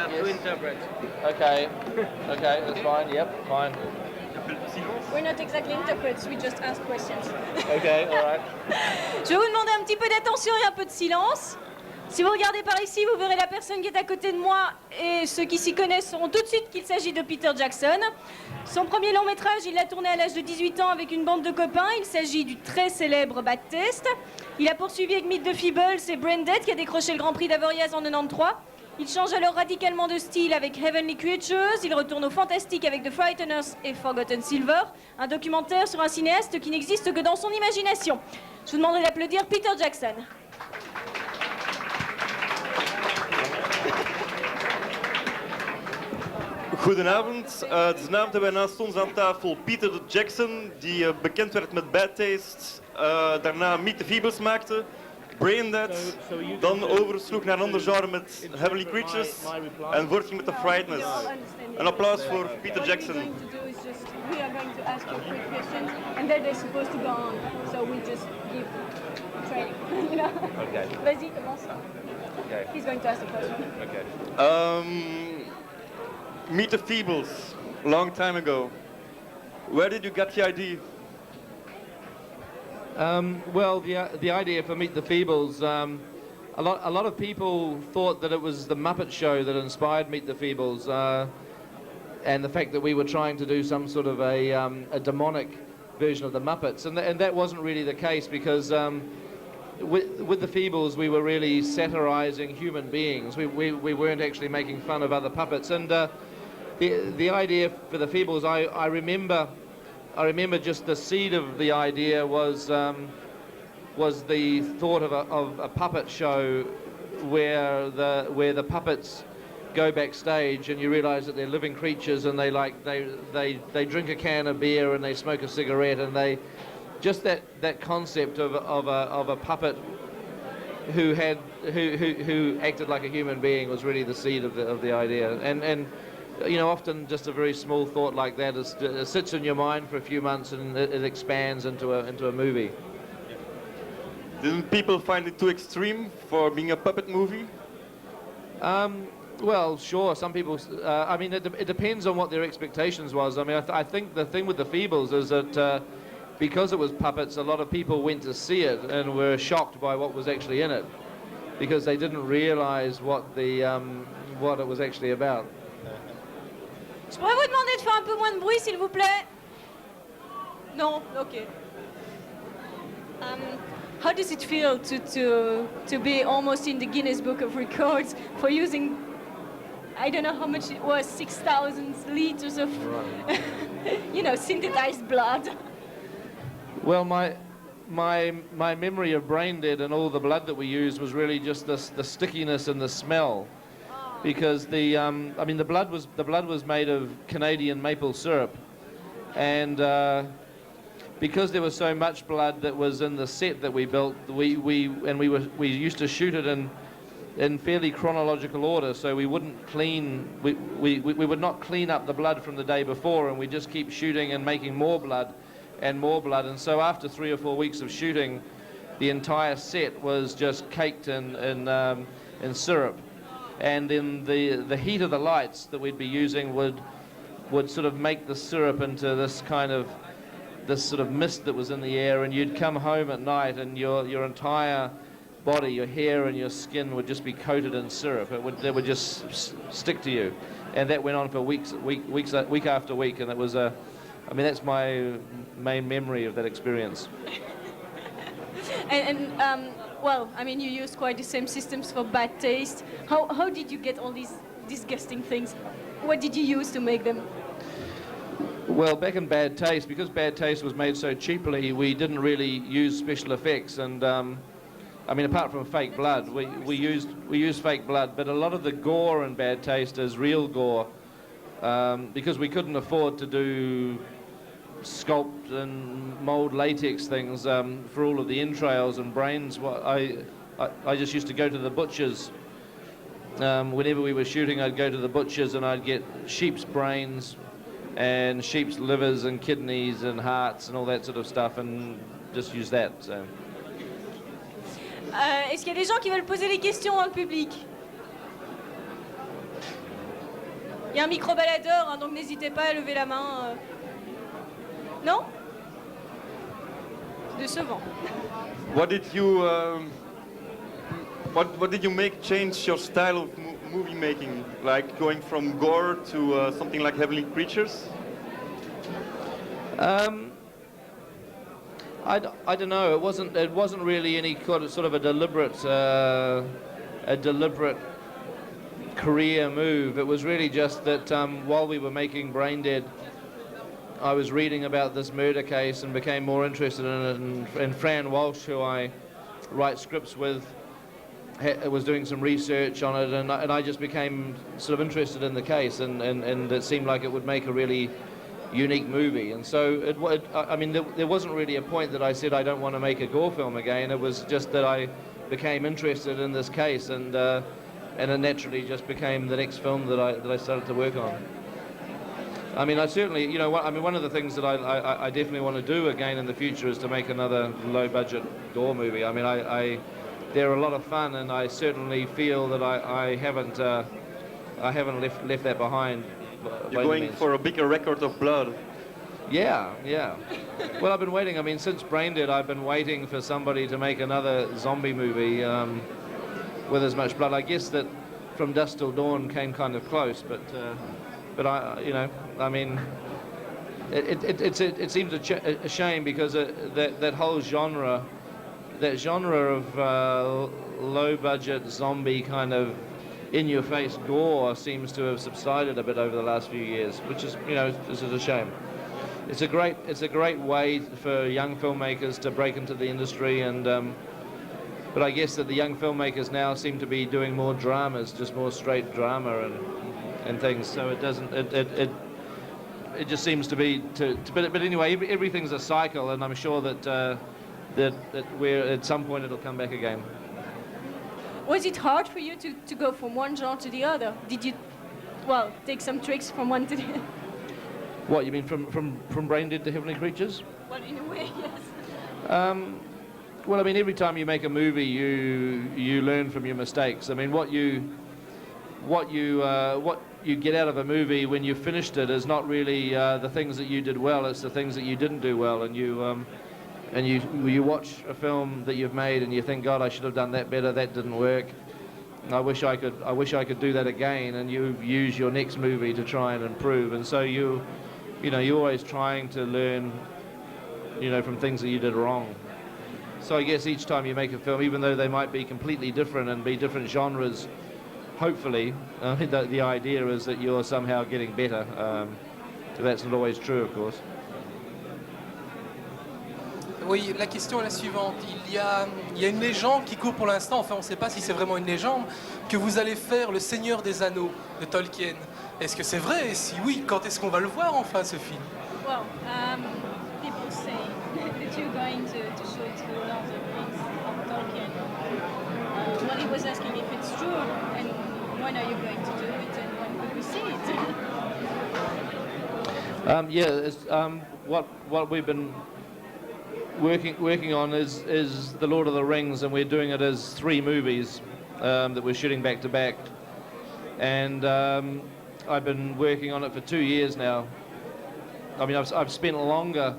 have to interpret. Okay, okay, that's fine. Yep, fine. We're not exactly interprets, we just ask questions. Okay, all right. Je vais vous demander un petit peu d'attention et un peu de silence. Si vous regardez par ici, vous verrez la personne qui est à côté de moi et ceux qui s'y connaissent sauront tout de suite qu'il s'agit de Peter Jackson. Son premier long métrage, il l'a tourné à l'âge de 18 ans avec une bande de copains. Il s'agit du très célèbre Bad Taste. Il a poursuivi avec Meet the Feebles et Braindead qui a décroché le Grand Prix d'Avoriaz en 93. Il change alors radicalement de style avec Heavenly Creatures. Il retourne au fantastique avec The Frighteners et Forgotten Silver, un documentaire sur un cinéaste qui n'existe que dans son imagination. Je vous demanderai d'applaudir Peter Jackson. Goedenavond, vanavond hebben wij naast ons aan tafel Peter Jackson, die bekend werd met Bad Taste, daarna Meet the Feebles maakte, Braindead, dan oversloeg naar een ander genre met Heavenly Creatures en voortging met The Frighteners. Een applaus voor Peter Jackson. We are going to ask you quick questions, and then they're supposed to go on. So we just give training, you know. Okay. Vas-y, commence. Okay. He's going to ask a question. Okay. Meet the Feebles, long time ago. Where did you get the idea? Well, the idea for Meet the Feebles, a lot of people thought that it was the Muppet Show that inspired Meet the Feebles, and the fact that we were trying to do some sort of a demonic version of the Muppets, and that wasn't really the case, because with the Feebles we were really satirizing human beings. We weren't actually making fun of other puppets, and the idea for the Feebles, I remember just the seed of the idea was the thought of a puppet show where the puppets go backstage and you realise that they're living creatures, and they drink a can of beer and they smoke a cigarette, and they just that concept of a puppet who acted like a human being was really the seed of the idea. And you know, often just a very small thought like that it sits in your mind for a few months and it expands into a movie. Didn't people find it too extreme for being a puppet movie? Well, sure. Some people. I mean, it depends on what their expectations was. I mean, I think the thing with the Feebles is that because it was puppets, a lot of people went to see it and were shocked by what was actually in it, because they didn't realise what it was actually about. Je pourrais vous demander de faire un peu moins de bruit, s'il vous plaît? Non? Ok. How does it feel to be almost in the Guinness Book of Records for using, I don't know how much it was, 6,000 liters of, you know, synthesized blood? Well, my memory of Braindead and all the blood that we used was really just the stickiness and the smell, because I mean the blood was made of Canadian maple syrup, and because there was so much blood that was in the set that we built, we used to shoot it in fairly chronological order, so we wouldn't we would not clean up the blood from the day before, and we just keep shooting and making more blood and more blood. And so after 3 or 4 weeks of shooting, the entire set was just caked in syrup, and then the heat of the lights that we'd be using would sort of make the syrup into this sort of mist that was in the air, and you'd come home at night and your entire body, your hair and your skin would just be coated in syrup. It would just stick to you, and that went on for week after week, and it was I mean, that's my main memory of that experience. Well, I mean, you used quite the same systems for Bad Taste. How did you get all these disgusting things? What did you use to make them? Well, back in Bad Taste, because Bad Taste was made so cheaply, we didn't really use special effects, and I mean, apart from fake blood, we used fake blood, but a lot of the gore in Bad Taste is real gore, because we couldn't afford to do sculpt and mold latex things for all of the entrails and brains. I just used to go to the butchers. Whenever we were shooting, I'd go to the butchers and I'd get sheep's brains and sheep's livers and kidneys and hearts and all that sort of stuff, and just use that. So. Est-ce qu'il y a des gens qui veulent poser des questions dans le public? Il y a un micro-baladeur, hein, donc n'hésitez pas à lever la main. Non? Décevant. What did you what did you make change your style of movie making, like going from gore to something like Heavenly Creatures? I don't know. It wasn't really any sort of a deliberate career move. It was really just that while we were making Brain Dead, I was reading about this murder case and became more interested in it. And Fran Walsh, who I write scripts with, was doing some research on it, and I just became sort of interested in the case, and it seemed like it would make a really unique movie. And so I mean, there wasn't really a point that I said I don't want to make a gore film again. It was just that I became interested in this case, and it naturally just became the next film that I started to work on. I mean, I certainly, you know, I mean, one of the things that I definitely want to do again in the future is to make another low-budget gore movie. I mean, they're a lot of fun, and I certainly feel that I haven't left that behind. You're going for a bigger record of blood. Yeah. Well, I've been waiting. I mean, since Brain Dead, I've been waiting for somebody to make another zombie movie with as much blood. I guess that From Dusk Till Dawn came kind of close, but I, you know, I mean, it seems a shame because that whole genre, of low-budget zombie kind of in-your-face gore seems to have subsided a bit over the last few years, which is, you know, this is a shame. It's a great way for young filmmakers to break into the industry, and but I guess that the young filmmakers now seem to be doing more dramas, just more straight drama and things. So it doesn't it just seems to be but anyway, everything's a cycle, and I'm sure that we're at some point it'll come back again. Was it hard for you to go from one genre to the other? Did you, well, take some tricks from one to the other? What, you mean from Brain Dead to Heavenly Creatures? Well, in a way, yes. Well, I mean, every time you make a movie, you learn from your mistakes. I mean, what you get out of a movie when you've finished it is not really the things that you did well. It's the things that you didn't do well, and you watch a film that you've made and you think, God, I should have done that better. That didn't work. I wish I could do that again. And you use your next movie to try and improve. And so you're always trying to learn, you know, from things that you did wrong. So I guess each time you make a film, even though they might be completely different and be different genres, hopefully, the idea is that you're somehow getting better. That's not always true, of course. Oui, la question est la suivante. Il y a une légende qui court pour l'instant, enfin on ne sait pas si c'est vraiment une légende, que vous allez faire Le Seigneur des Anneaux de Tolkien. Est-ce que c'est vrai? Et si oui, quand est-ce qu'on va le voir enfin ce film? Well, people say that you're going to shoot the Lord of the Rings of Tolkien. Well, he was asking if it's true, and when are you going to do it, and when could we see it? What we've been working on is the Lord of the Rings, and we're doing it as 3 movies that we're shooting back to back. And I've been working on it for 2 years now. I mean, I've spent longer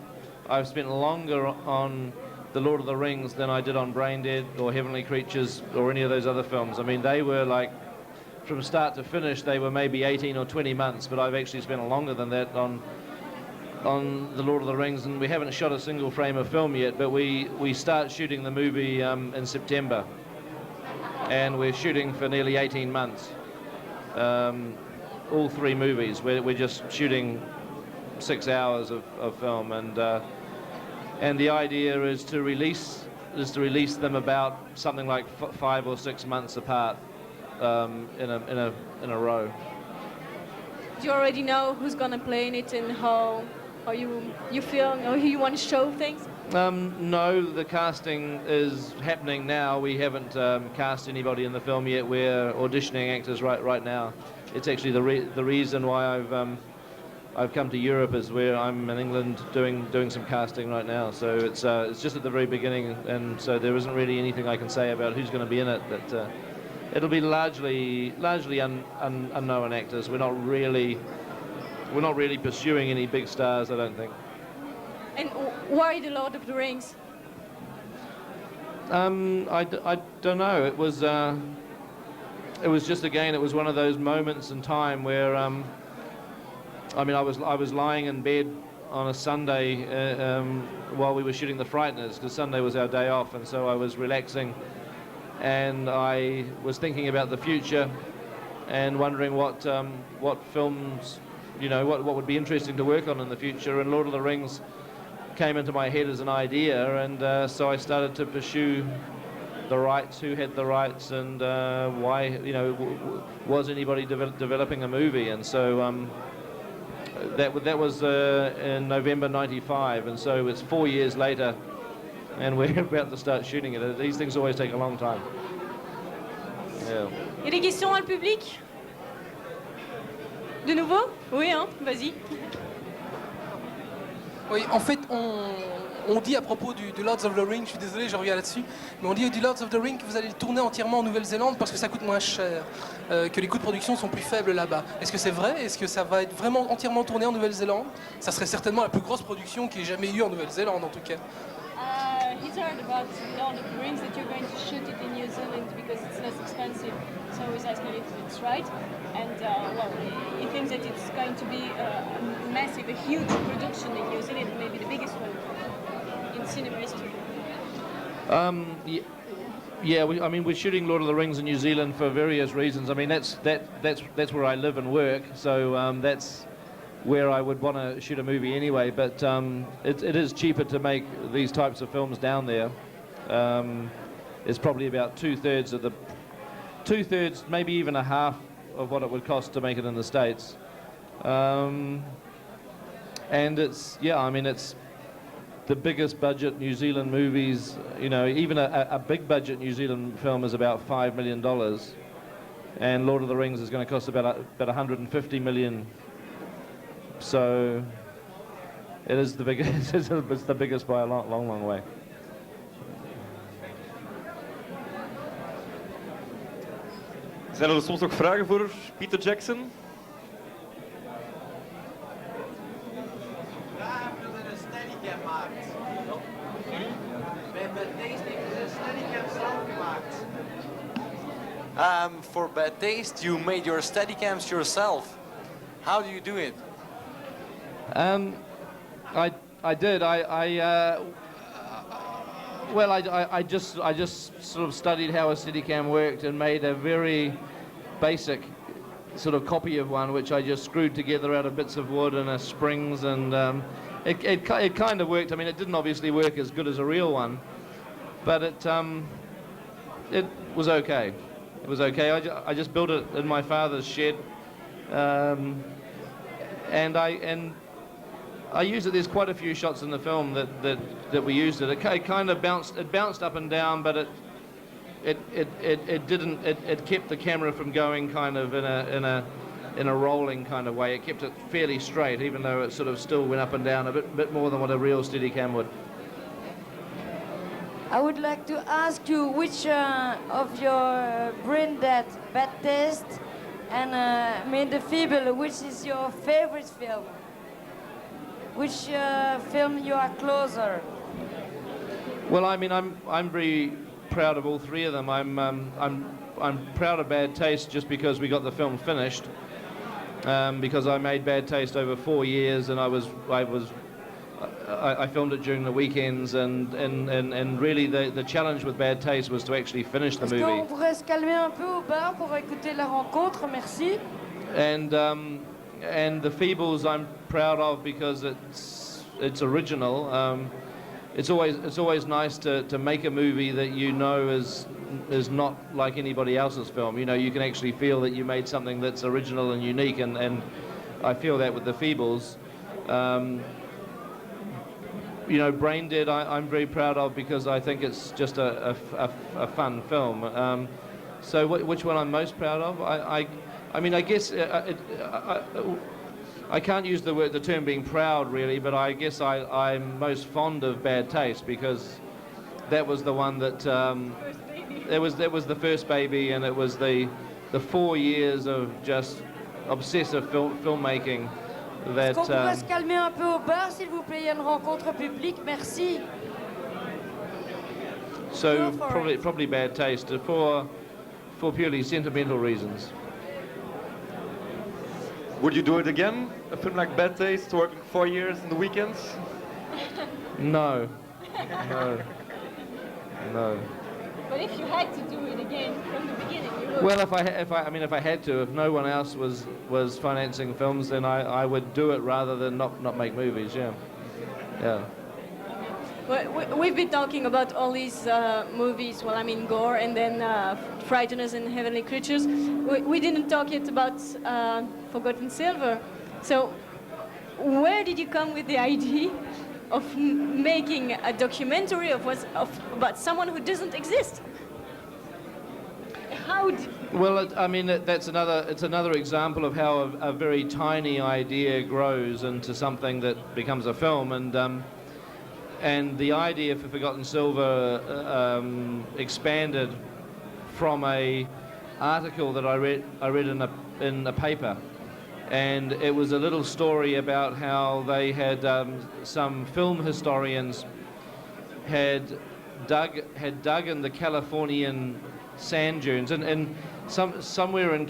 on the Lord of the Rings than I did on Brain Dead or Heavenly Creatures or any of those other films. I mean, they were like, from start to finish, they were maybe 18 or 20 months, but I've actually spent longer than that on the Lord of the Rings, and we haven't shot a single frame of film yet, but we start shooting the movie in September, and we're shooting for nearly 18 months. All 3 movies. We're just shooting 6 hours of film, and the idea is to release them about something like 5 or 6 months apart in a row. Do you already know who's going to play in it and how you feel, or who you want to show things? No, the casting is happening now. We haven't cast anybody in the film yet. We're auditioning actors right now. It's actually the reason why I've come to Europe is where I'm in England doing some casting right now. So it's just at the very beginning, and so there isn't really anything I can say about who's going to be in it. But it'll be largely unknown actors. We're not really pursuing any big stars, I don't think. And why the Lord of the Rings? I don't know. It was just, again, it was one of those moments in time where I mean, I was lying in bed on a Sunday while we were shooting The Frighteners, because Sunday was our day off, and so I was relaxing, and I was thinking about the future and wondering what films, you know, what would be interesting to work on in the future, and Lord of the Rings came into my head as an idea, and so I started to pursue the rights, who had the rights, and why, you know, was anybody developing a movie, and so that was in November '95, and so it's 4 years later, and we're about to start shooting it. These things always take a long time. Yeah. Il y a des questions dans le public? De nouveau? Oui, hein, vas-y. Oui, en fait, on dit à propos du Lords of the Ring, je suis désolé, je reviens là-dessus, mais on dit du Lords of the Ring que vous allez le tourner entièrement en Nouvelle-Zélande parce que ça coûte moins cher, que les coûts de production sont plus faibles là-bas. Est-ce que c'est vrai? Est-ce que ça va être vraiment entièrement tourné en Nouvelle-Zélande? Ça serait certainement la plus grosse production qu'il y ait jamais eu en Nouvelle-Zélande, en tout cas. He's heard about Lord of the Rings that you're going to shoot it in New Zealand because it's less expensive. So he's asking if it's right. And well, he thinks that it's going to be a massive, a huge production in New Zealand, maybe the biggest one in cinema history. Yeah, I mean, we're shooting Lord of the Rings in New Zealand for various reasons. I mean, that's where I live and work, so that's where I would want to shoot a movie anyway. But it is cheaper to make these types of films down there. It's probably about two-thirds, maybe even a half of what it would cost to make it in the States. And it's, yeah, I mean, it's the biggest budget New Zealand movies, you know, even a big budget New Zealand film is about $5 million, and Lord of the Rings is going to cost about 150 million. So it is the biggest. It's the biggest by a long way. Zijn er soms nog vragen voor Peter Jackson? For Bad Taste, you made your Steadicams yourself. How do you do it? I did. Well, I just sort of studied how a Steadicam worked and made a very basic sort of copy of one, which I just screwed together out of bits of wood and springs, and it kind of worked. I mean, it didn't obviously work as good as a real one, but it was okay. It was okay. I just built it in my father's shed, and I used it. There's quite a few shots in the film that we used it. It kind of bounced up and down, but it kept the camera from going kind of in a rolling kind of way. It kept it fairly straight, even though it sort of still went up and down a bit more than what a real Steadicam would. I would like to ask you which of your Brain Dead, Bad Taste, and Main the Feeble, which is your favorite film? Which film you are closer? Well, I mean, I'm very proud of all three of them. I'm proud of Bad Taste just because we got the film finished. Because I made Bad Taste over 4 years, and I filmed it during the weekends, and really the challenge with Bad Taste was to actually finish the movie. Est-ce qu'on pourrait se calmer un peu au bar pour écouter la rencontre? Merci. And the Feebles I'm proud of because it's original. It's always nice to make a movie that you know is not like anybody else's film. You know, you can actually feel that you made something that's original and unique, and I feel that with the Feebles. You know, Brain Dead I'm very proud of because I think it's just a fun film. So which one I'm most proud of? I mean, I guess I can't use the term being proud really, but I guess I'm most fond of Bad Taste because that was the one that it was the first baby, and it was the 4 years of just obsessive filmmaking that. Est-ce qu'on pourrait se calmer un peu au bar, s'il vous plaît? Il y a une rencontre publique, merci. So Go for it. probably bad taste for purely sentimental reasons. Would you do it again? A film like Bad Taste, working 4 years in the weekends? No, no. But if you had to do it again from the beginning, you would. Well, if I had to, if no one else was financing films, then I would do it rather than not make movies. Yeah, yeah. Well, we've been talking about all these movies, well, I mean Gore and then Frighteners and Heavenly Creatures. We didn't talk yet about Forgotten Silver. So where did you come with the idea of making a documentary about someone who doesn't exist? How did... Well, I mean, it's another example of how a very tiny idea grows into something that becomes a film, and the idea for Forgotten Silver expanded from a article that I read in a paper, and it was a little story about how they had some film historians had dug in the Californian sand dunes, and somewhere in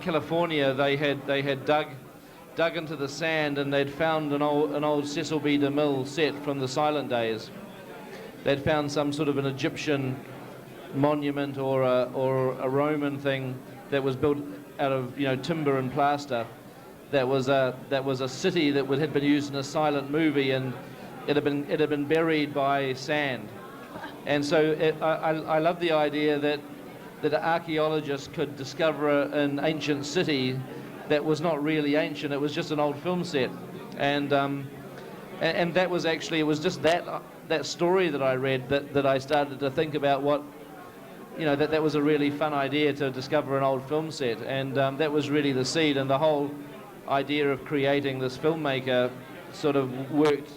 California they had dug into the sand, and they'd found an old Cecil B. DeMille set from the silent days. They'd found some sort of an Egyptian monument or a Roman thing that was built out of timber and plaster. That was a city that had been used in a silent movie, and it had been buried by sand. And so I love the idea that archaeologists could discover an ancient city that was not really ancient. It was just an old film set, and that was actually, it was just that story that I read that I started to think about what, that was a really fun idea to discover an old film set, and that was really the seed, and the whole idea of creating this filmmaker sort of worked.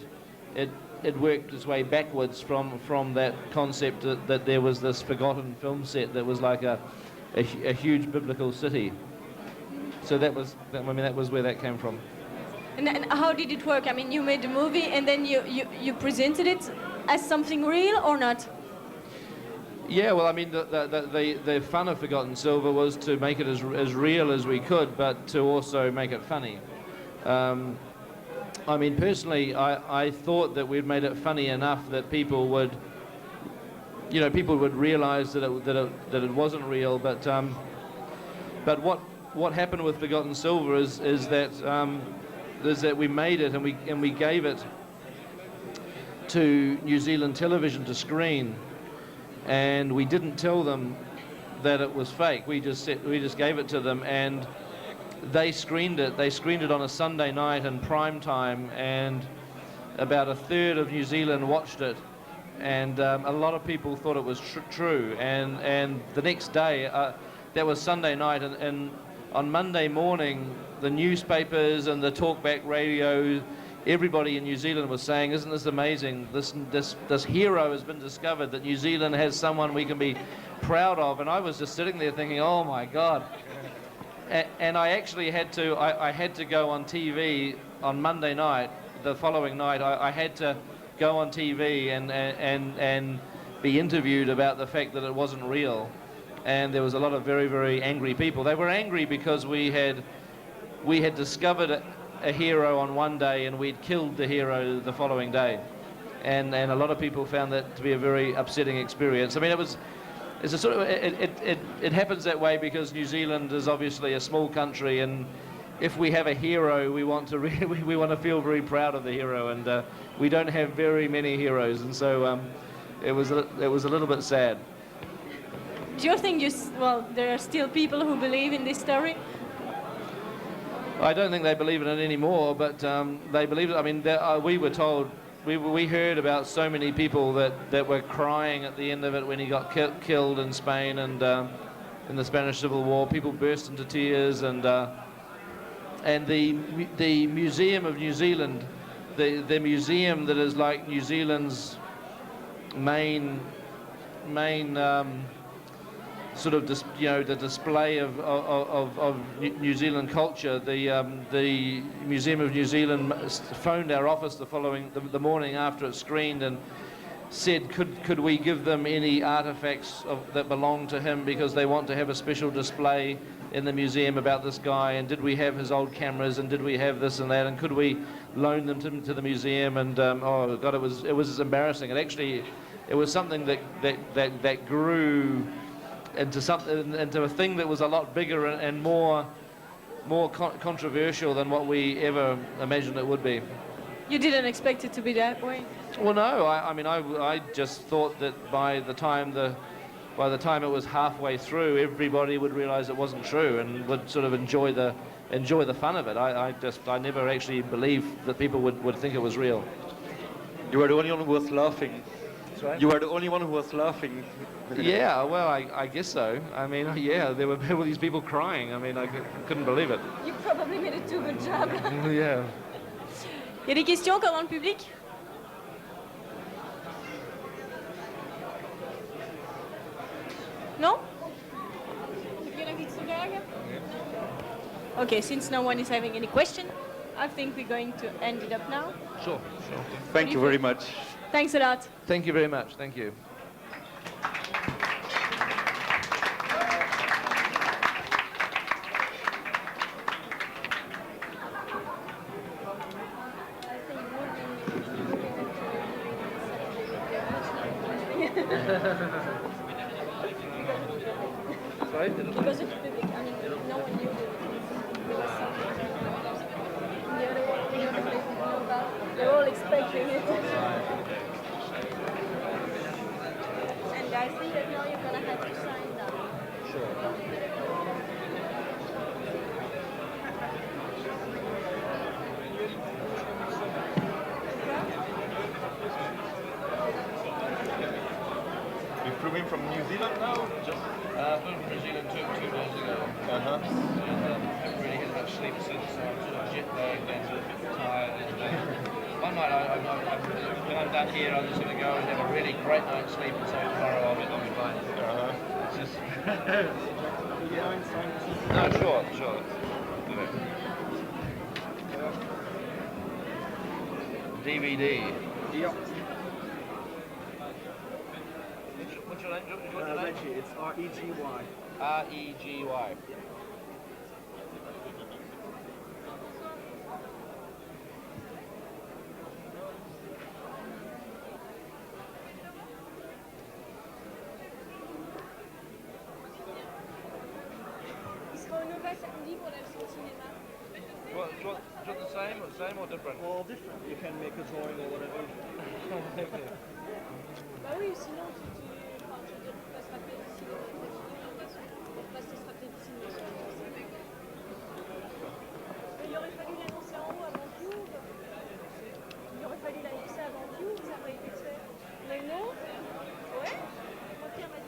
It worked its way backwards from that concept that there was this forgotten film set that was like a huge biblical city. So that was where that came from. And how did it work? I mean, you made the movie and then you presented it as something real or not? Yeah, well, I mean, the fun of Forgotten Silver was to make it as real as we could, but to also make it funny. I mean, personally, I thought that we'd made it funny enough that people would realize that it wasn't real. But what happened with Forgotten Silver is that we made it and we gave it to New Zealand television to screen, and we didn't tell them that it was fake. We just gave it to them, and they screened it. They screened it on a Sunday night in prime time, and about a third of New Zealand watched it, and a lot of people thought it was true. And the next day, that was Sunday night, and on Monday morning, the newspapers and the talkback radio, everybody in New Zealand was saying, "Isn't this amazing? This hero has been discovered. That New Zealand has someone we can be proud of." And I was just sitting there thinking, "Oh my God." And I actually had to go on TV on Monday night, the following night. I had to go on TV and be interviewed about the fact that it wasn't real. And there was a lot of very, very angry people. They were angry because we had discovered a hero on one day and we'd killed the hero the following day. And a lot of people found that to be a very upsetting experience. I mean, it's a sort of, it happens that way because New Zealand is obviously a small country, and if we have a hero, we want to feel very proud of the hero, and we don't have very many heroes, and so it was a little bit sad. Do you think there are still people who believe in this story? I don't think they believe in it anymore, but they believe it. I mean, we were told. We heard about so many people that were crying at the end of it when he got killed in Spain and in the Spanish Civil War. People burst into tears, and the Museum of New Zealand, the museum that is like New Zealand's main sort of the display of New Zealand culture. The Museum of New Zealand phoned our office the morning after it screened and said, could we give them any artifacts that belong to him, because they want to have a special display in the museum about this guy, and did we have his old cameras, and did we have this and that, and could we loan them to the museum? And oh God, it was embarrassing. It was something that grew into a thing that was a lot bigger and more controversial than what we ever imagined it would be. You didn't expect it to be that way? Well, no. I mean, I just thought that by the time it was halfway through, everybody would realise it wasn't true and would sort of enjoy the fun of it. I never actually believed that people would think it was real. You were the only one who was laughing. Sorry? You were the only one who was laughing. Yeah, well, I guess so. I mean, yeah, there were all these people crying. I mean, I couldn't believe it. You probably made a too good job. Yeah. Il y a des questions encore dans le public? No? Heb je nog iets te vragen? Okay, since no one is having any question, I think we're going to end it up now. Sure. Thank you very much. Thanks a lot. Thank you very much. Thank you. Sorry? Because of the public, I mean, no one knew they're all expecting it. And I think that now you're gonna have to sign that. You flew in from New Zealand now? Just Flew from New Zealand two days ago. And haven't really had much sleep since, so I'm sort of jet lagged and a bit tired. And one night, when I'm done here, I'm just going to go and have a really great night's sleep, and so tomorrow I'll be fine. It's just... No, sure. DVD. Yep. What's your name? Reggie, it's R-E-G-Y. R-E-G-Y. What, do you want the same or different? Well, different. You can make a drawing or whatever. Bah oui, sinon tu